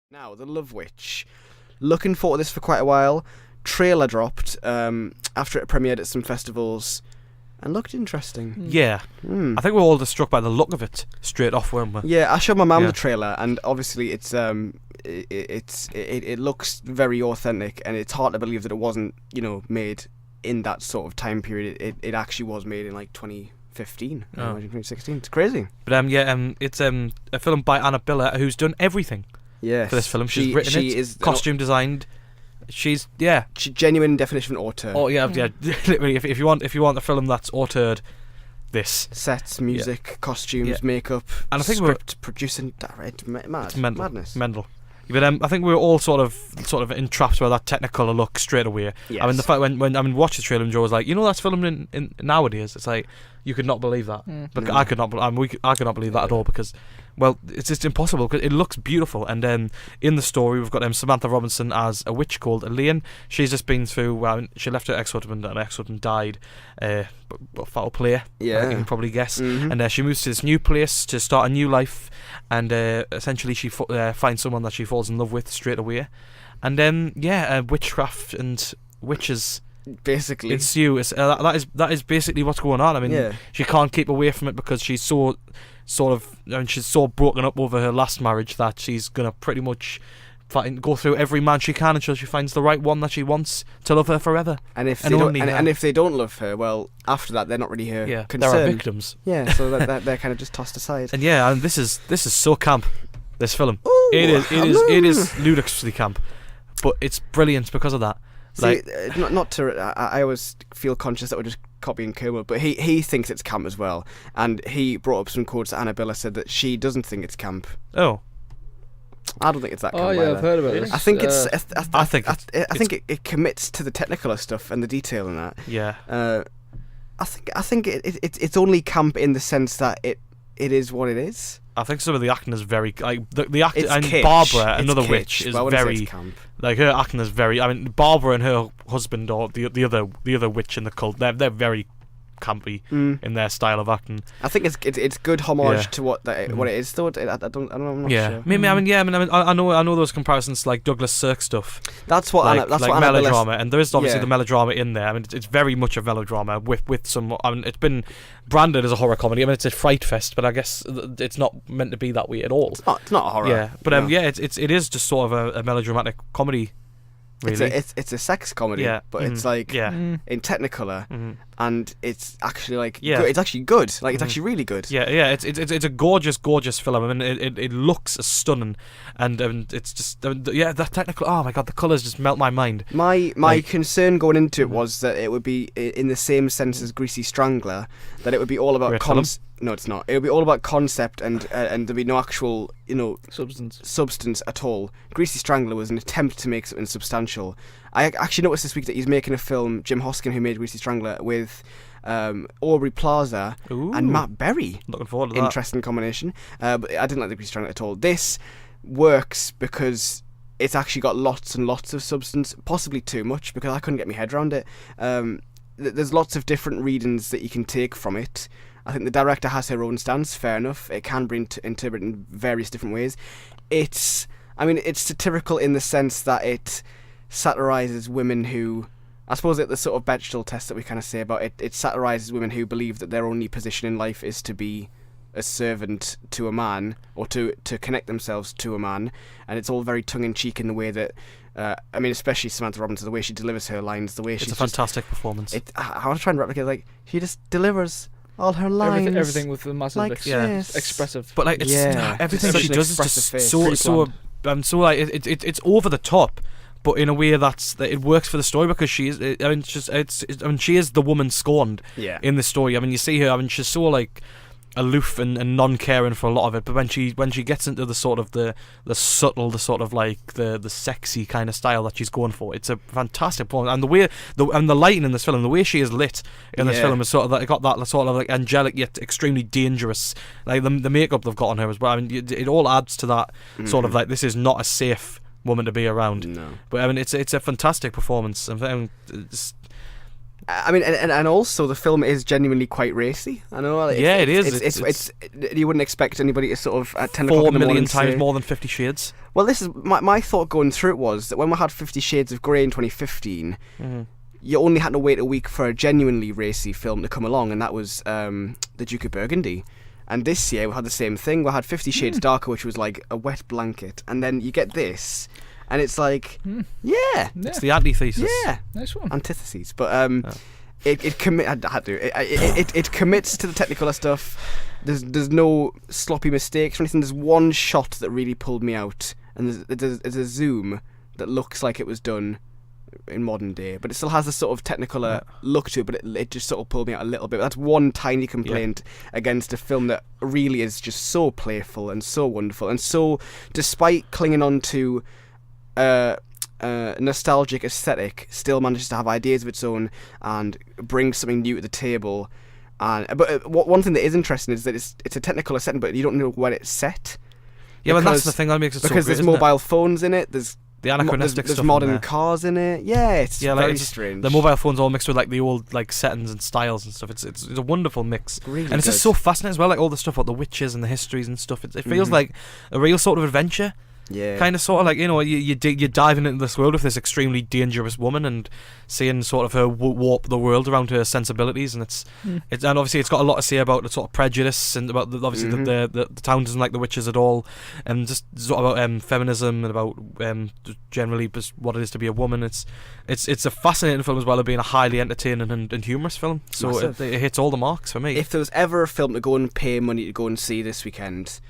Now, The Love Witch. Looking forward to this for quite a while. Trailer dropped after it premiered at some festivals and looked interesting. Yeah. I think we were all just struck by the look of it straight off, weren't we? Yeah, I showed my mum the trailer, and obviously it looks very authentic, and it's hard to believe that it wasn't, made in that sort of time period. It actually was made in like 2015, 2016. It's crazy. But it's a film by Anna Biller, who's done everything. Yes. For this film, she's written it, is costume designed. She's genuine definition of auteur. Oh yeah. Literally, if you want a film that's auteured, this sets, music, costumes, makeup, and I think script, producing, madness, mental. But I think we were all sort of entrapped by that Technicolor look straight away. Yes. I mean, the fact when watch the trailer and Joe was like, that's filmed in nowadays. It's like you could not believe that. But no. I could not believe that at all because, well, it's just impossible because it looks beautiful. And in the story, we've got Samantha Robinson as a witch called Elaine. She's just been through. She left her ex-husband, and her ex-husband died. Foul play. Yeah, you can probably guess. Mm-hmm. And she moves to this new place to start a new life. And essentially, she finds someone that she falls in love with straight away. And witchcraft and witches basically ensue. That is basically what's going on. I mean, she can't keep away from it because she's so she's so broken up over her last marriage that she's gonna pretty much go through every man she can until she finds the right one that she wants to love her forever. And if they don't love her, well, after that they're not really her concern. There are victims. Yeah, so that they're kind of just tossed aside. And and this is so camp. This film, it is ludicrously camp, but it's brilliant because of that. See, I always feel conscious that we're just copying Kermit, but he thinks it's camp as well, and he brought up some quotes that Annabella said that she doesn't think it's camp. Oh. I don't think it's that camp. Oh yeah, either. I've heard about this. I think I think it commits to the Technicolor stuff and the detail in that. Yeah. I think it's only camp in the sense that it is what it is. I think some of the acting is very the acting, and kitsch. Barbara, another kitsch. witch, is very camp. Like her acting is very. I mean, Barbara and her husband, or the other witch in the cult, they're very campy in their style of acting. I think it's good homage to what it is. Though I don't know. I'm not sure. Maybe I know those comparisons like Douglas Sirk stuff. That's what melodrama, and there is obviously the melodrama in there. I mean, it's very much a melodrama with some. I mean, it's been branded as a horror comedy. I mean, it's a fright fest, but I guess it's not meant to be that way at all. It's not a horror. Yeah, but it is just sort of a melodramatic comedy. Really? It's a sex comedy, but it's like in Technicolor, and it's actually like good. It's actually good. Like it's actually really good. Yeah. It's a gorgeous film. I mean, it looks stunning, and it's just that Technicolor. Oh my god, the colours just melt my mind. My concern going into it was that it would be in the same sense as Greasy Strangler, that it would be all about No, it's not. It would be all about concept and there'd be no actual, substance at all. Greasy Strangler was an attempt to make something substantial. I actually noticed this week that he's making a film, Jim Hoskin, who made Greasy Strangler, with Aubrey Plaza and Matt Berry. Looking forward to that. Interesting combination. But I didn't like the Greasy Strangler at all. This works because it's actually got lots and lots of substance, possibly too much, because I couldn't get my head around it. There's lots of different readings that you can take from it. I think the director has her own stance, fair enough. It can be interpreted in various different ways. It's satirical in the sense that it satirises women who, I suppose the sort of Bechdel test that we kind of say about it, it satirises women who believe that their only position in life is to be a servant to a man, or to connect themselves to a man, and it's all very tongue-in-cheek in the way that, especially Samantha Robinson, the way she delivers her lines, the way it's a fantastic performance. I want to try and replicate, she just delivers all her lines, everything with the massive expressive. But everything that she does is just so it's over the top, but in a way that it works for the story because she is. She is the woman scorned in the story. I mean, you see her. I mean, she's so aloof and non-caring for a lot of it, but when she gets into the sort of the subtle, the sort of the sexy kind of style that she's going for, it's a fantastic performance. And the lighting in this film, the way she is lit in this film is sort of got that sort of angelic yet extremely dangerous. Like the makeup they've got on her as well. I mean, it all adds to that sort of this is not a safe woman to be around. No, but I mean, it's a fantastic performance. I mean, and also the film is genuinely quite racy. I know. It is. It's you wouldn't expect anybody to sort of at 10 4 o'clock in the morning million times say, more than 50 Shades. Well, this is my thought going through it was that when we had 50 Shades of Grey in 2015, you only had to wait a week for a genuinely racy film to come along, and that was The Duke of Burgundy. And this year we had the same thing. We had 50 Shades Darker, which was like a wet blanket, and then you get this. And it's like, it's the antithesis. Yeah, nice one. Antitheses, but it commits to the technical stuff. There's no sloppy mistakes or anything. There's one shot that really pulled me out, and there's a zoom that looks like it was done in modern day, but it still has a sort of technical look to it. But it just sort of pulled me out a little bit. That's one tiny complaint against a film that really is just so playful and so wonderful, and so, despite clinging on to nostalgic aesthetic, still manages to have ideas of its own and bring something new to the table. But one thing that is interesting is that it's a technical setting, but you don't know when it's set. Yeah, but that's the thing that makes it so because great, there's mobile phones in it. There's the anachronistic there's stuff. modern cars in it. Yeah, it's very strange. The mobile phones all mixed with like the old like settings and styles and stuff. It's a wonderful mix, really, and it's good. Just so fascinating as well. Like all the stuff about the witches and the histories and stuff. It feels like a real sort of adventure. Yeah. Kind of sort of like, you're diving into this world with this extremely dangerous woman and seeing sort of her warp the world around her sensibilities, and it's and obviously it's got a lot to say about the sort of prejudice and about the town doesn't like the witches at all, and just sort of about feminism and about generally just what it is to be a woman. It's a fascinating film as well as being a highly entertaining and humorous film. So it hits all the marks for me. If there was ever a film to go and pay money to go and see this weekend,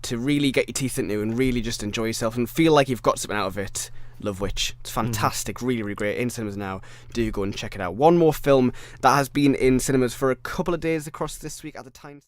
to really get your teeth into and really just enjoy yourself and feel like you've got something out of it, Love Witch. It's fantastic, really, really great. In cinemas now. Do go and check it out. One more film that has been in cinemas for a couple of days across this week at the time.